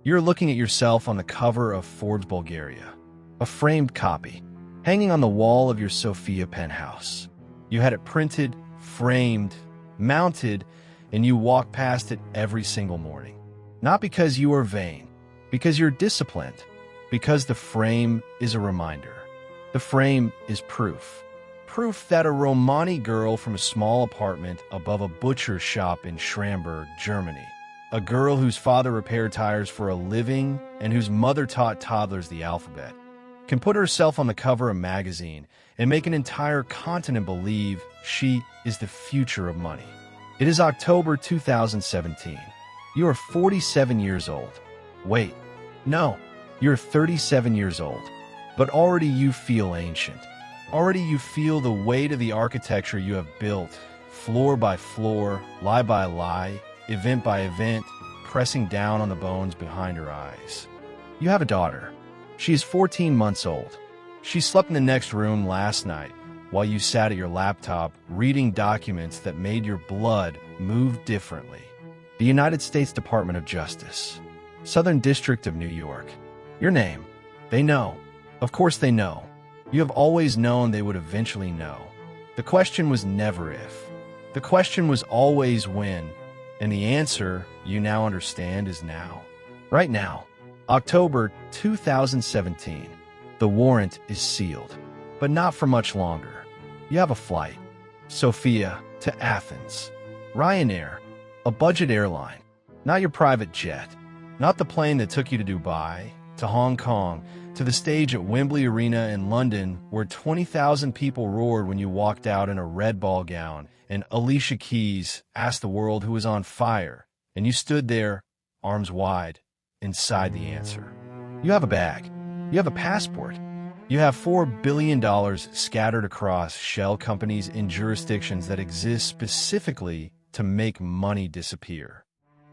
You're looking at yourself on the cover of Forbes Bulgaria, a framed copy, hanging on the wall of your Sofia penthouse. You had it printed, framed, mounted, and you walk past it every single morning. Not because you are vain, because you're disciplined, because the frame is a reminder. The frame is proof. Proof that a Romani girl from a small apartment above a butcher shop in Schramberg, Germany, a girl whose father repaired tires for a living and whose mother taught toddlers the alphabet, can put herself on the cover of a magazine and make an entire continent believe she is the future of money. It is October 2017. You are 47 years old. Wait, no, you're 37 years old. But already you feel ancient. Already you feel the weight of the architecture you have built, floor by floor, lie by lie, event by event, pressing down on the bones behind her eyes. You have a daughter. She is 14 months old. She slept in the next room last night while you sat at your laptop reading documents that made your blood move differently. The United States Department of Justice, Southern District of New York. Your name. They know. Of course they know. You have always known they would eventually know. The question was never if. The question was always when. And the answer, you now understand, is now. Right now. October 2017. The warrant is sealed. But not for much longer. You have a flight. Sofia to Athens. Ryanair. A budget airline. Not your private jet. Not the plane that took you to Dubai, to Hong Kong, to the stage at Wembley Arena in London where 20,000 people roared when you walked out in a red ball gown and Alicia Keys asked the world who was on fire, and you stood there, arms wide, inside the answer. You have a bag. You have a passport. You have $4 billion scattered across shell companies in jurisdictions that exist specifically to make money disappear.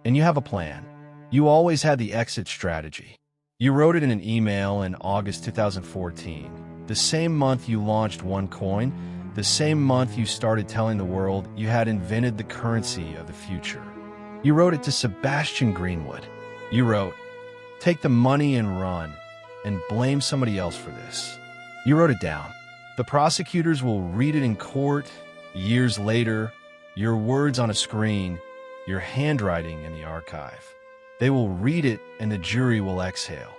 And you have a plan. You always had the exit strategy. You wrote it in an email in August 2014, the same month you launched OneCoin, the same month you started telling the world you had invented the currency of the future. You wrote it to Sebastian Greenwood. You wrote, "Take the money and run, and blame somebody else for this." You wrote it down. The prosecutors will read it in court, years later, your words on a screen, your handwriting in the archive. They will read it and the jury will exhale.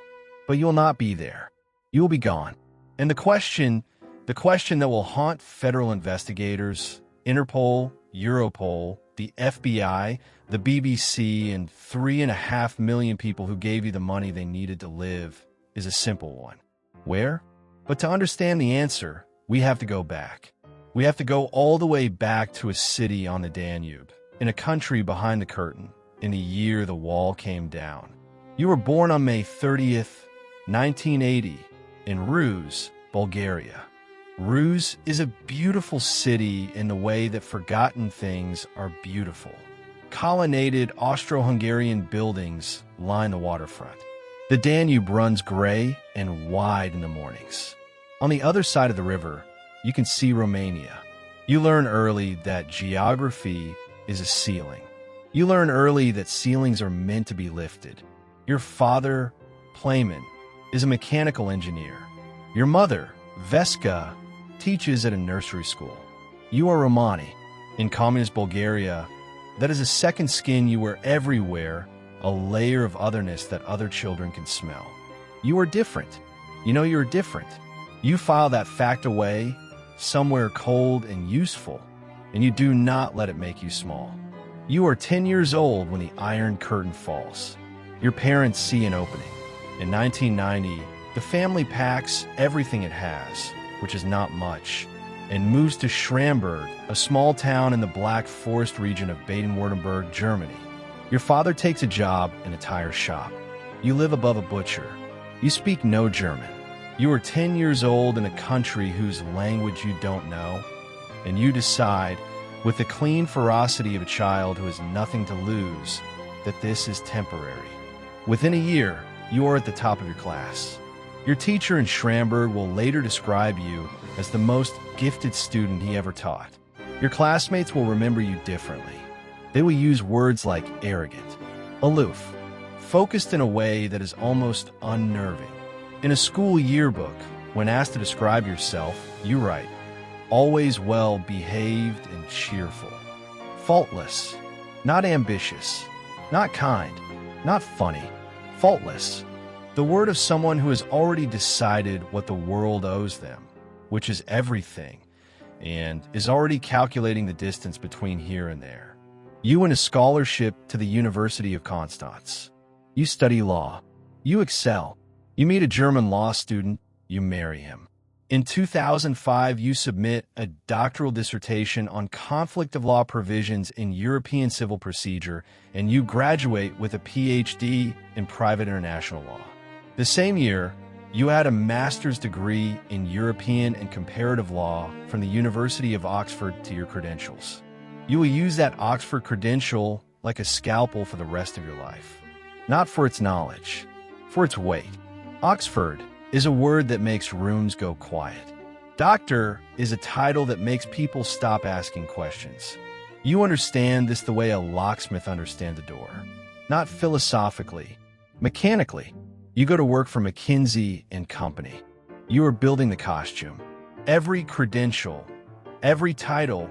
But you'll not be there. You will be gone. And the question that will haunt federal investigators, Interpol, Europol, the FBI, the BBC, and 3.5 million people who gave you the money they needed to live is a simple one. Where? But to understand the answer, we have to go back. We have to go all the way back to a city on the Danube, in a country behind the curtain, in the year the wall came down. You were born on May 30th, 1980, in Ruse, Bulgaria. Ruse is a beautiful city in the way that forgotten things are beautiful. Colonnaded Austro-Hungarian buildings line the waterfront. The Danube runs gray and wide in the mornings. On the other side of the river, you can see Romania. You learn early that geography is a ceiling. You learn early that ceilings are meant to be lifted. Your father, Playman, is a mechanical engineer. Your mother, Veska, teaches at a nursery school. You are Romani. In communist Bulgaria, that is a second skin you wear everywhere, a layer of otherness that other children can smell. You are different. You know you're different. You file that fact away, somewhere cold and useful, and you do not let it make you small. You are 10 years old when the Iron Curtain falls. Your parents see an opening. In 1990, the family packs everything it has, which is not much, and moves to Schramberg, a small town in the Black Forest region of Baden-Württemberg, Germany. Your father takes a job in a tire shop. You live above a butcher. You speak no German. You are 10 years old in a country whose language you don't know, and you decide, with the clean ferocity of a child who has nothing to lose, that this is temporary. Within a year, you are at the top of your class. Your teacher in Schramberg will later describe you as the most gifted student he ever taught. Your classmates will remember you differently. They will use words like arrogant, aloof, focused in a way that is almost unnerving. In a school yearbook, when asked to describe yourself, you write, always well behaved and cheerful. Faultless, not ambitious, not kind, not funny, faultless. The word of someone who has already decided what the world owes them, which is everything, and is already calculating the distance between here and there. You win a scholarship to the University of Constance. You study law. You excel. You meet a German law student. You marry him. In 2005, you submit a doctoral dissertation on conflict of law provisions in European civil procedure, and you graduate with a PhD in private international law. The same year, you add a master's degree in European and comparative law from the University of Oxford to your credentials. You will use that Oxford credential like a scalpel for the rest of your life. Not for its knowledge, for its weight. Oxford is a word that makes rooms go quiet. Doctor is a title that makes people stop asking questions. You understand this the way a locksmith understands a door. Not philosophically, mechanically. You go to work for McKinsey & Company. You are building the costume. Every credential, every title,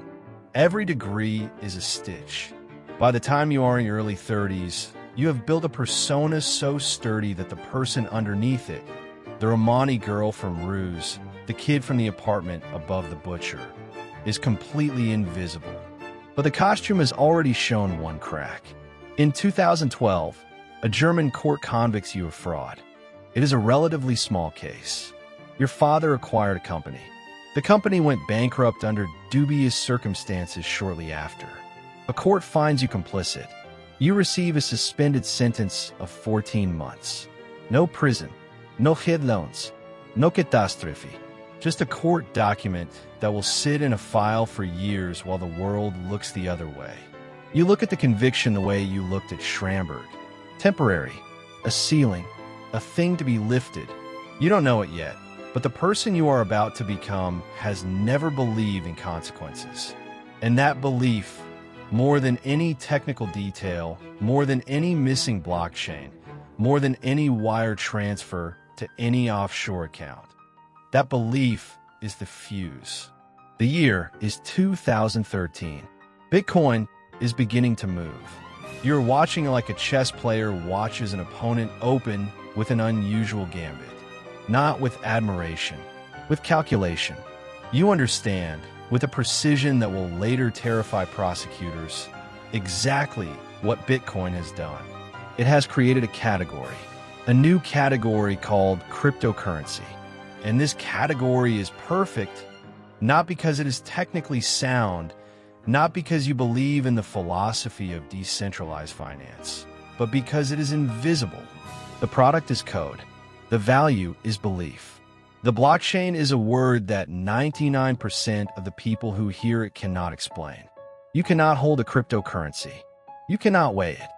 every degree is a stitch. By the time you are in your early 30s, you have built a persona so sturdy that the person underneath it, the Romani girl from Ruse, the kid from the apartment above the butcher, is completely invisible. But the costume has already shown one crack. In 2012, a German court convicts you of fraud. It is a relatively small case. Your father acquired a company. The company went bankrupt under dubious circumstances shortly after. A court finds you complicit. You receive a suspended sentence of 14 months. No prison, no headloans, no catastrophe. Just a court document that will sit in a file for years while the world looks the other way. You look at the conviction the way you looked at Schramberg. Temporary, a ceiling, a thing to be lifted. You don't know it yet, but the person you are about to become has never believed in consequences. And that belief, more than any technical detail, more than any missing blockchain, more than any wire transfer to any offshore account, that belief is the fuse. The year is 2013. Bitcoin is beginning to move. You're watching like a chess player watches an opponent open with an unusual gambit. Not with admiration, with calculation. You understand, with a precision that will later terrify prosecutors, exactly what Bitcoin has done. It has created a category, a new category called cryptocurrency. And this category is perfect, not because it is technically sound, not because you believe in the philosophy of decentralized finance, but because it is invisible. The product is code. The value is belief. The blockchain is a word that 99% of the people who hear it cannot explain. You cannot hold a cryptocurrency. You cannot weigh it.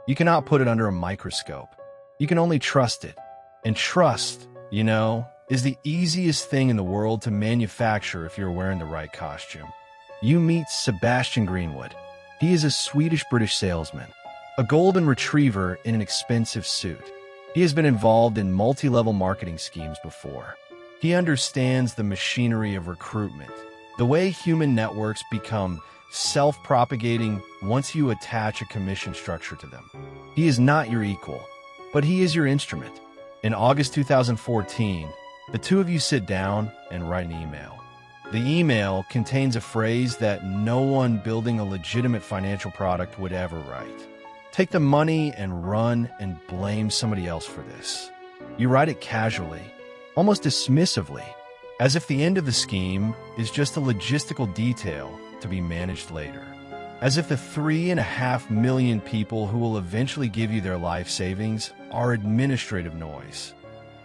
You cannot put it under a microscope. You can only trust it. And trust, is the easiest thing in the world to manufacture if you're wearing the right costume. You meet Sebastian Greenwood. He is a Swedish-British salesman, a golden retriever in an expensive suit. He has been involved in multi-level marketing schemes before. He understands the machinery of recruitment, the way human networks become self-propagating once you attach a commission structure to them. He is not your equal, but he is your instrument. In August 2014, the two of you sit down and write an email. The email contains a phrase that no one building a legitimate financial product would ever write. Take the money and run and blame somebody else for this. You write it casually, almost dismissively, as if the end of the scheme is just a logistical detail to be managed later. As if the 3.5 million people who will eventually give you their life savings are administrative noise.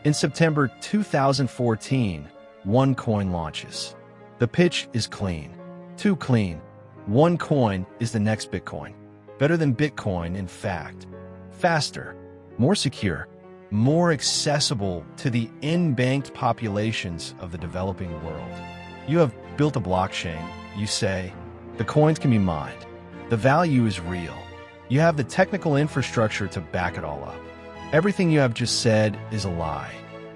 In September 2014, OneCoin launches. The pitch is clean. Too clean. OneCoin is the next Bitcoin. Better than Bitcoin, in fact. Faster, more secure, more accessible to the in-banked populations of the developing world. You have built a blockchain, you say. The coins can be mined. The value is real. You have the technical infrastructure to back it all up. Everything you have just said is a lie.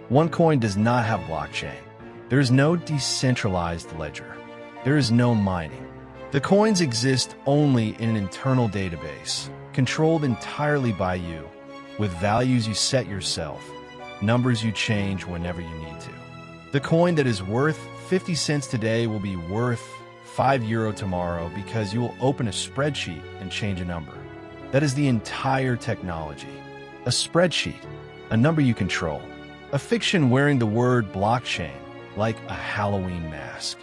OneCoin does not have blockchain. There is no decentralized ledger. There is no mining. The coins exist only in an internal database, controlled entirely by you, with values you set yourself, numbers you change whenever you need to. The coin that is worth 50 cents today will be worth €5 tomorrow because you will open a spreadsheet and change a number. That is the entire technology. A spreadsheet, a number you control, a fiction wearing the word blockchain like a Halloween mask.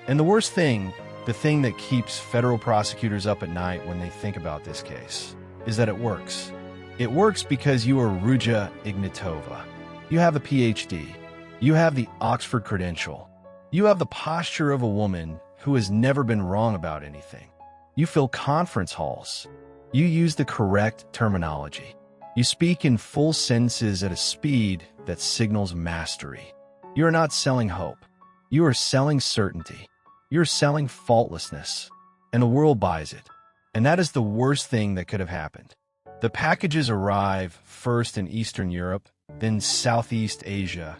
And the worst thing, the thing that keeps federal prosecutors up at night when they think about this case, is that it works. It works because you are Ruja Ignatova. You have a PhD. You have the Oxford credential. You have the posture of a woman who has never been wrong about anything. You fill conference halls. You use the correct terminology. You speak in full sentences at a speed that signals mastery. You are not selling hope. You are selling certainty. You are selling faultlessness. And the world buys it. And that is the worst thing that could have happened. The packages arrive first in Eastern Europe, then Southeast Asia,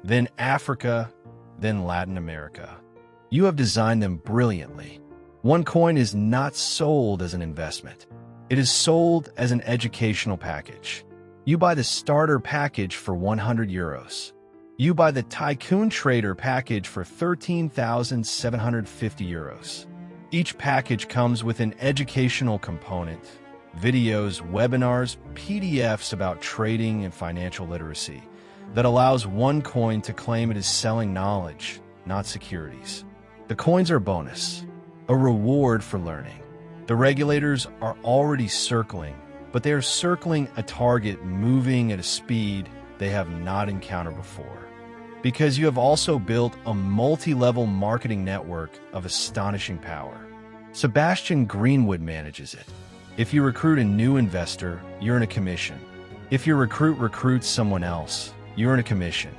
then Africa, then Latin America. You have designed them brilliantly. OneCoin is not sold as an investment. It is sold as an educational package. You buy the starter package for €100. You buy the Tycoon Trader package for €13,750. Each package comes with an educational component, videos, webinars, PDFs about trading and financial literacy that allows OneCoin to claim it is selling knowledge, not securities. The coins are a bonus, a reward for learning. The regulators are already circling, but they are circling a target moving at a speed they have not encountered before. Because you have also built a multi-level marketing network of astonishing power. Sebastian Greenwood manages it. If you recruit a new investor, you earn a commission. If your recruit recruits someone else, you earn a commission.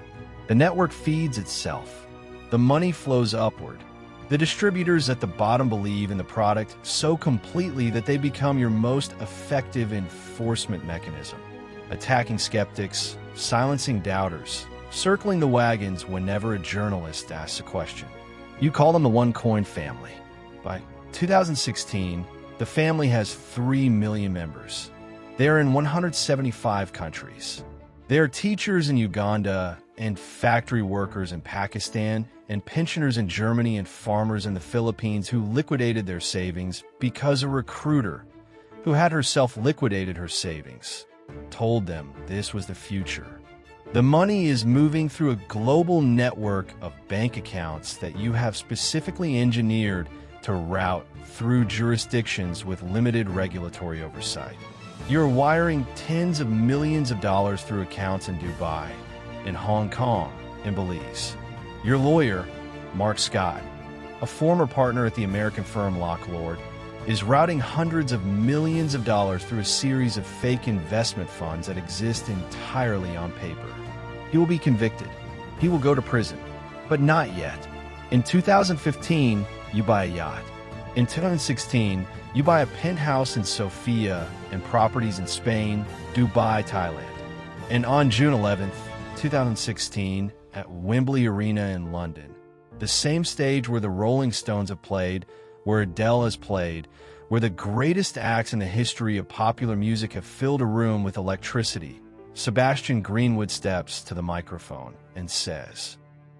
The network feeds itself. The money flows upward. The distributors at the bottom believe in the product so completely that they become your most effective enforcement mechanism, attacking skeptics, silencing doubters, circling the wagons whenever a journalist asks a question. You call them the OneCoin family. By 2016, the family has 3 million members. They are in 175 countries. They are teachers in Uganda and factory workers in Pakistan and pensioners in Germany and farmers in the Philippines who liquidated their savings because a recruiter who had herself liquidated her savings told them this was the future. The money is moving through a global network of bank accounts that you have specifically engineered to route through jurisdictions with limited regulatory oversight. You're wiring tens of millions of dollars through accounts in Dubai, in Hong Kong, and Belize. Your lawyer, Mark Scott, a former partner at the American firm Locklord, is routing hundreds of millions of dollars through a series of fake investment funds that exist entirely on paper. He will be convicted. He will go to prison. But not yet. In 2015, you buy a yacht. In 2016, you buy a penthouse in Sofia and properties in Spain, Dubai, Thailand. And on June 11th, 2016, at Wembley Arena in London, the same stage where the Rolling Stones have played, where Adele has played, where the greatest acts in the history of popular music have filled a room with electricity, Sebastian Greenwood steps to the microphone and says,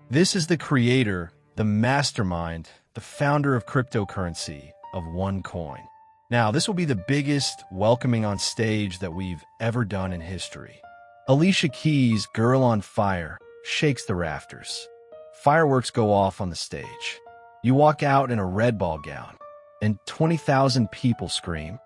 "This is the creator, the mastermind, the founder of cryptocurrency, of OneCoin." Now, this will be the biggest welcoming on stage that we've ever done in history. Alicia Keys' Girl on Fire shakes the rafters. Fireworks go off on the stage. You walk out in a red ball gown, and 20,000 people scream.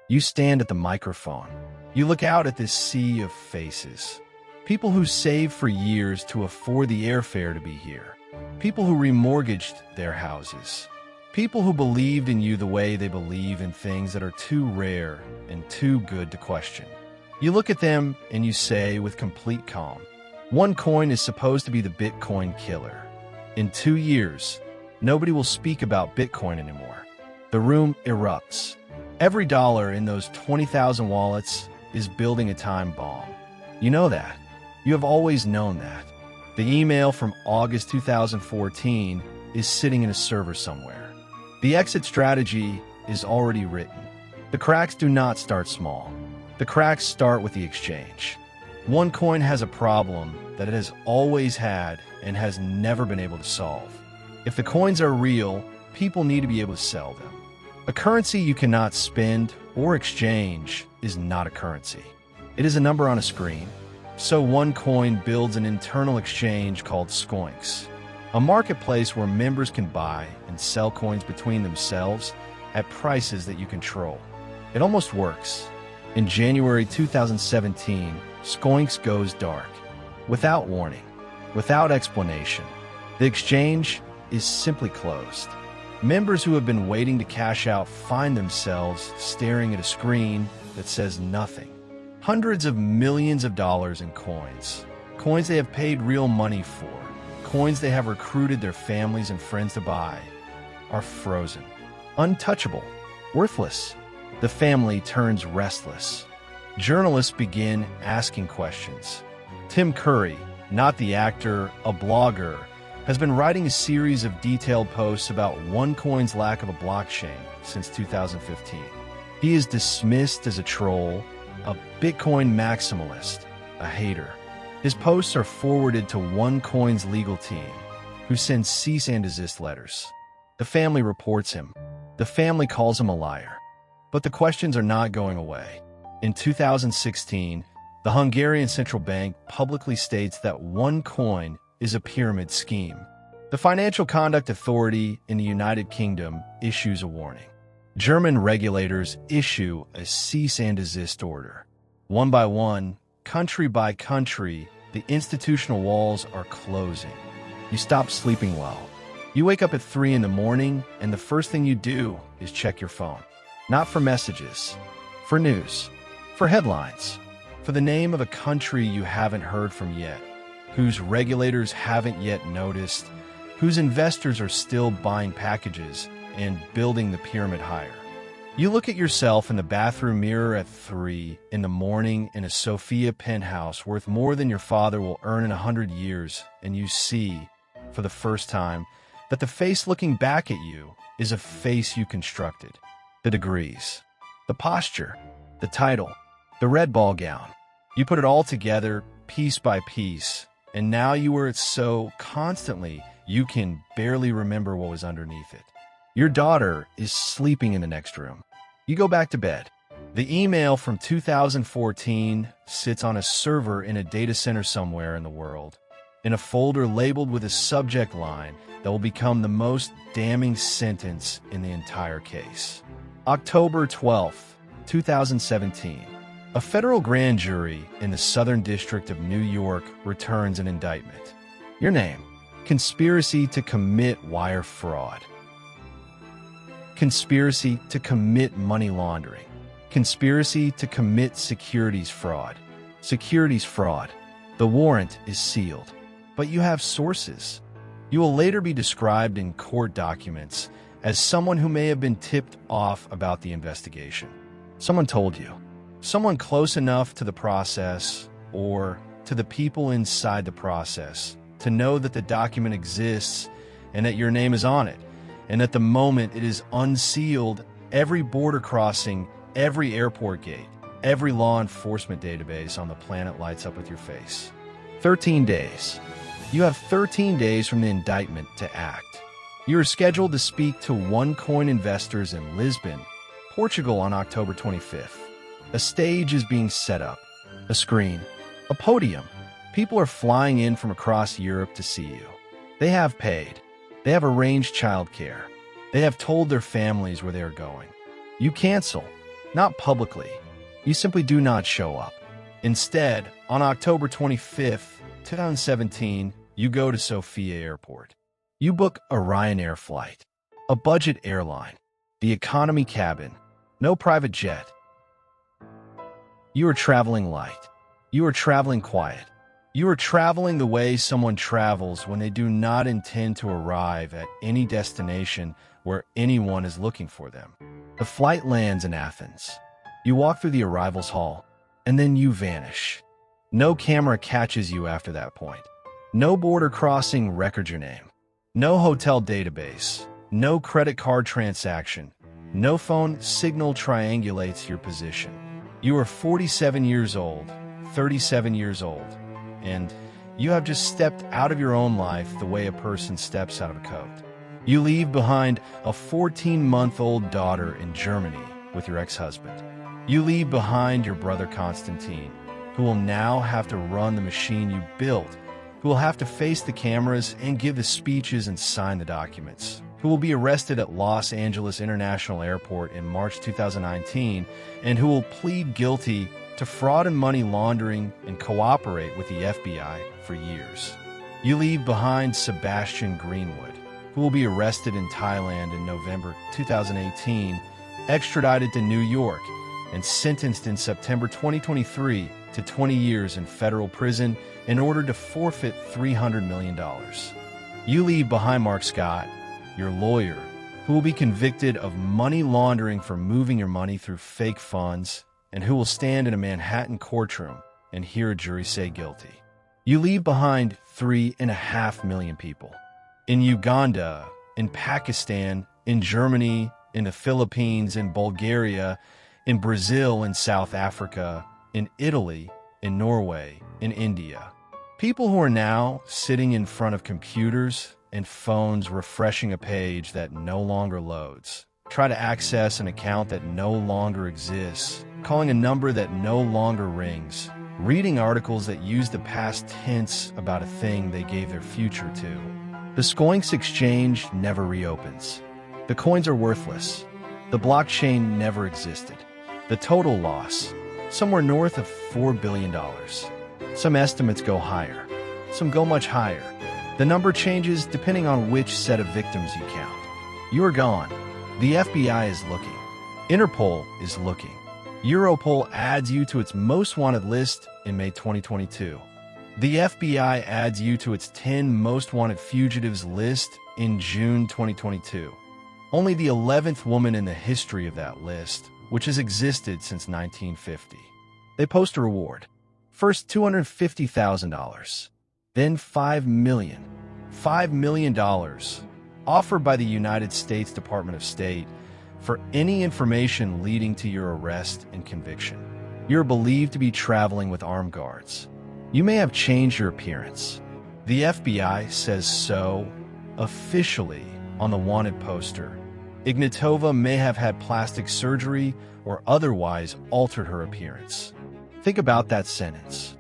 You stand at the microphone. You look out at this sea of faces. People who saved for years to afford the airfare to be here. People who remortgaged their houses. People who believed in you the way they believe in things that are too rare and too good to question. You look at them and you say with complete calm, OneCoin is supposed to be the Bitcoin killer. In 2 years, nobody will speak about Bitcoin anymore. The room erupts. Every dollar in those 20,000 wallets is building a time bomb. You know that. You have always known that. The email from August 2014 is sitting in a server somewhere. The exit strategy is already written. The cracks do not start small. The cracks start with the exchange. OneCoin has a problem that it has always had and has never been able to solve. If the coins are real, people need to be able to sell them. A currency you cannot spend or exchange is not a currency. It is a number on a screen. So OneCoin builds an internal exchange called Scoinks, a marketplace where members can buy and sell coins between themselves at prices that you control. It almost works. In January 2017, Scoinks goes dark. Without warning, without explanation, the exchange is simply closed. Members who have been waiting to cash out find themselves staring at a screen that says nothing. Hundreds of millions of dollars in coins. Coins they have paid real money for. Coins they have recruited their families and friends to buy are frozen. Untouchable. Worthless. The family turns restless. Journalists begin asking questions. Tim Curry, not the actor, a blogger, has been writing a series of detailed posts about OneCoin's lack of a blockchain since 2015. He is dismissed as a troll, a Bitcoin maximalist, a hater. His posts are forwarded to OneCoin's legal team, who sends cease and desist letters. The family reports him. The family calls him a liar. But the questions are not going away. In 2016, the Hungarian central bank publicly states that OneCoin is a pyramid scheme. The Financial Conduct Authority in the United Kingdom issues a warning. German regulators issue a cease and desist order. One by one, country by country, the institutional walls are closing. You stop sleeping well. You wake up at 3 in the morning, and the first thing you do is check your phone. Not for messages, for news, for headlines, for the name of a country you haven't heard from yet, whose regulators haven't yet noticed, whose investors are still buying packages and building the pyramid higher. You look at yourself in the bathroom mirror at 3 in the morning in a Sofia penthouse worth more than your father will earn in 100 years, and you see, for the first time, that the face looking back at you is a face you constructed. The degrees, the posture, the title, the red ball gown. You put it all together, piece by piece, and now you wear it so constantly you can barely remember what was underneath it. Your daughter is sleeping in the next room. You go back to bed. The email from 2014 sits on a server in a data center somewhere in the world, in a folder labeled with a subject line that will become the most damning sentence in the entire case. October 12th, 2017. A federal grand jury in the Southern District of New York returns an indictment. Your name: conspiracy to commit wire fraud. Conspiracy to commit money laundering. Conspiracy to commit securities fraud. Securities fraud. The warrant is sealed, but you have sources. You will later be described in court documents as someone who may have been tipped off about the investigation. Someone told you. Someone close enough to the process or to the people inside the process to know that the document exists and that your name is on it, and that the moment it is unsealed, every border crossing, every airport gate, every law enforcement database on the planet lights up with your face. 13 days. You have 13 days from the indictment to act. You are scheduled to speak to OneCoin investors in Lisbon, Portugal on October 25th. A stage is being set up, a screen, a podium. People are flying in from across Europe to see you. They have paid. They have arranged childcare. They have told their families where they are going. You cancel, not publicly. You simply do not show up. Instead, on October 25th, 2017, you go to Sofia Airport. You book a Ryanair flight, a budget airline, the economy cabin, no private jet. You are traveling light. You are traveling quiet. You are traveling the way someone travels when they do not intend to arrive at any destination where anyone is looking for them. The flight lands in Athens. You walk through the arrivals hall, and then you vanish. No camera catches you after that point. No border crossing records your name. No hotel database. No credit card transaction. No phone signal triangulates your position. You are 47 years old, 37 years old, and you have just stepped out of your own life the way a person steps out of a coat. You leave behind a 14-month-old daughter in Germany with your ex-husband. You leave behind your brother Constantine, who will now have to run the machine you built, who will have to face the cameras and give the speeches and sign the documents, who will be arrested at Los Angeles International Airport in March 2019, and who will plead guilty to fraud and money laundering and cooperate with the FBI for years. You leave behind Sebastian Greenwood, who will be arrested in Thailand in November 2018, extradited to New York, and sentenced in September 2023 to 20 years in federal prison in order to forfeit $300 million. You leave behind Mark Scott, your lawyer, who will be convicted of money laundering for moving your money through fake funds, and who will stand in a Manhattan courtroom and hear a jury say guilty. You leave behind 3.5 million people. In Uganda, in Pakistan, in Germany, in the Philippines, in Bulgaria, in Brazil, in South Africa, in Italy, in Norway, in India. People who are now sitting in front of computers and phones refreshing a page that no longer loads, try to access an account that no longer exists, calling a number that no longer rings, reading articles that use the past tense about a thing they gave their future to. The Scoinx exchange never reopens. The coins are worthless. The blockchain never existed. The total loss, somewhere north of $4 billion. Some estimates go higher. Some go much higher. The number changes depending on which set of victims you count. You are gone. The FBI is looking. Interpol is looking. Europol adds you to its most wanted list in May 2022. The FBI adds you to its 10 most wanted fugitives list in June 2022. Only the 11th woman in the history of that list, which has existed since 1950. They post a reward. First $250,000, then $5 million. $5 million offered by the United States Department of State for any information leading to your arrest and conviction. You're believed to be traveling with armed guards. You may have changed your appearance. The FBI says so officially on the wanted poster. Ignatova may have had plastic surgery or otherwise altered her appearance. Think about that sentence.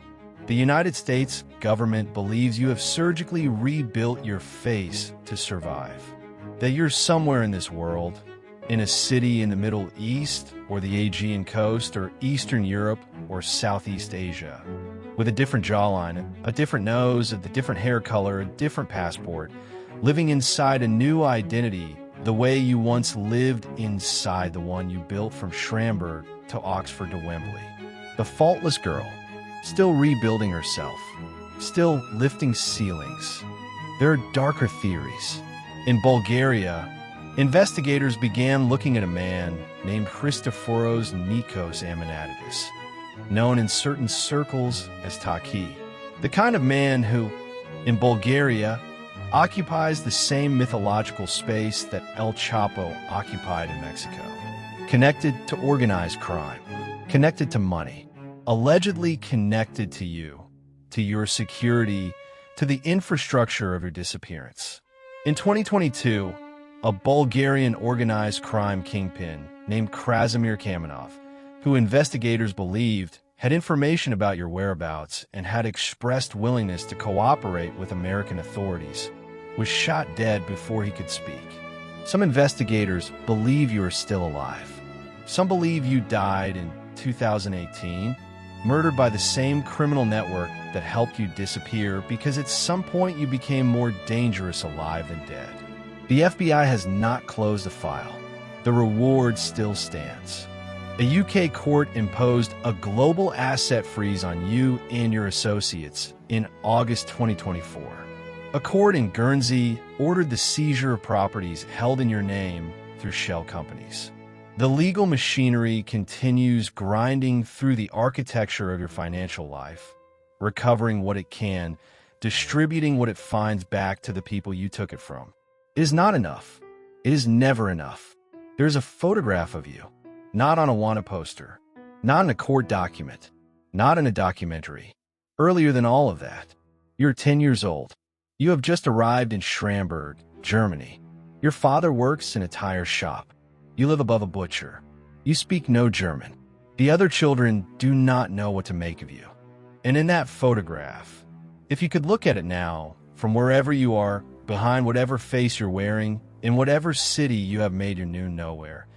The United States government believes you have surgically rebuilt your face to survive. That you're somewhere in this world, in a city in the Middle East or the Aegean coast or Eastern Europe or Southeast Asia, with a different jawline, a different nose, a different hair color, a different passport, living inside a new identity the way you once lived inside the one you built from Schramberg to Oxford to Wembley. The faultless girl, still rebuilding herself, still lifting ceilings. There are darker theories. In Bulgaria, investigators began looking at a man named Christoforos Nikos Amanatidis, known in certain circles as Taki, the kind of man who, in Bulgaria, occupies the same mythological space that El Chapo occupied in Mexico. Connected to organized crime, connected to money, allegedly connected to you, to your security, to the infrastructure of your disappearance. In 2022, a Bulgarian organized crime kingpin named Krasimir Kamenov, who investigators believed had information about your whereabouts and had expressed willingness to cooperate with American authorities, was shot dead before he could speak. Some investigators believe you are still alive. Some believe you died in 2018, murdered by the same criminal network that helped you disappear because at some point you became more dangerous alive than dead. The FBI has not closed the file. The reward still stands. A UK court imposed a global asset freeze on you and your associates in August 2024. A court in Guernsey ordered the seizure of properties held in your name through shell companies. The legal machinery continues grinding through the architecture of your financial life, recovering what it can, distributing what it finds back to the people you took it from. It is not enough. It is never enough. There's a photograph of you, not on a wanted poster, not in a court document, not in a documentary. Earlier than all of that, you're 10 years old. You have just arrived in Schramberg, Germany. Your father works in a tire shop. You live above a butcher. You speak no German. The other children do not know what to make of you. And in that photograph, if you could look at it now, from wherever you are, behind whatever face you're wearing, in whatever city you have made your new nowhere,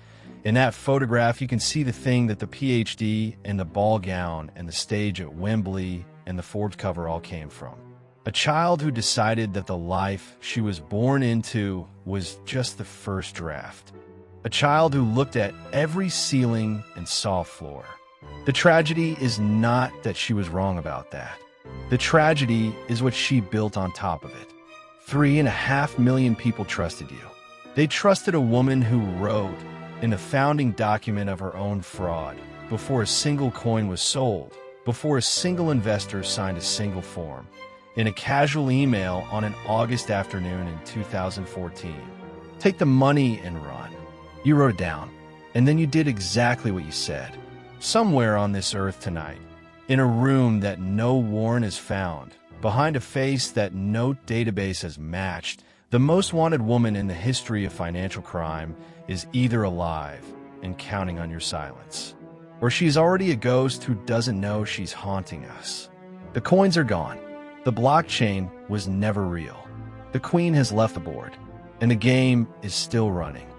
in that photograph you can see the thing that the PhD and the ball gown and the stage at Wembley and the Forbes cover all came from. A child who decided that the life she was born into was just the first draft. A child who looked at every ceiling and saw floor. The tragedy is not that she was wrong about that. The tragedy is what she built on top of it. 3.5 million people trusted you. They trusted a woman who wrote in the founding document of her own fraud, before a single coin was sold, before a single investor signed a single form, in a casual email on an August afternoon in 2014. Take the money and run. You wrote it down, and then you did exactly what you said. Somewhere on this earth tonight, in a room that no warrant has found, behind a face that no database has matched, the most wanted woman in the history of financial crime is either alive and counting on your silence, or she's already a ghost who doesn't know she's haunting us. The coins are gone. The blockchain was never real. The queen has left the board, and the game is still running.